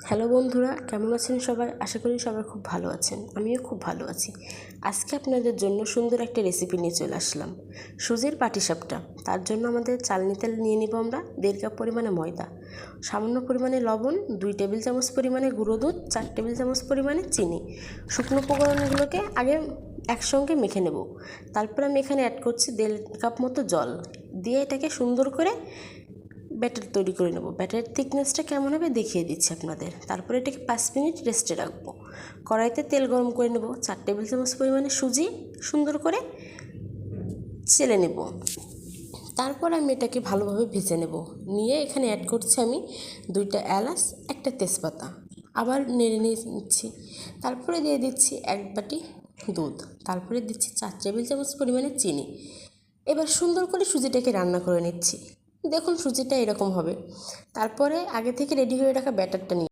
Hello বন্ধুরা, কেমন আছেন সবাই? আশা করি সবাই খুব ভালো আছেন। আমিও খুব ভালো আছি। আজকে আপনাদের জন্য সুন্দর একটা রেসিপি নিয়ে চলে আসলাম, সুজির পাটিসাপটা। তার জন্য আমাদের চালনিতে নিয়ে নিব আমরা 1.5 কাপ পরিমাণে ময়দা, সামান্য পরিমাণে লবণ, 2 টেবিল চামচ পরিমাণে গুঁড়ো দুধ, 4 টেবিল চামচ পরিমাণে চিনি। শুকনো উপকরণগুলোকে আগে একসঙ্গে মেখে নেব। তারপর আমি এখানে অ্যাড করছি 1.5 কাপ মতো জল দিয়ে এটাকে সুন্দর করে ব্যাটার তৈরি করে নেব। ব্যাটারের থিকনেসটা কেমন হবে দেখিয়ে দিচ্ছি আপনাদের। তারপরে এটাকে 5 মিনিট রেস্টে রাখবো। কড়াইতে তেল গরম করে নেব, 4 টেবিল চামচ পরিমাণে সুজি সুন্দর করে চেলে নেব। তারপর আমি এটাকে ভালোভাবে ভেজে নেব। নিয়ে এখানে অ্যাড করছি আমি 2টা এলাচ, 1টা তেজপাতা, আবার নেড়ে নিচ্ছি। তারপরে দিয়ে দিচ্ছি 1 বাটি দুধ, তারপরে দিচ্ছি 4 টেবিল চামচ পরিমাণে চিনি। এবার সুন্দর করে সুজিটাকে রান্না করে নিচ্ছি। দেখুন সুজিটা এরকম হবে। তারপরে আগে থেকে রেডি করে রাখা ব্যাটারটা নিয়ে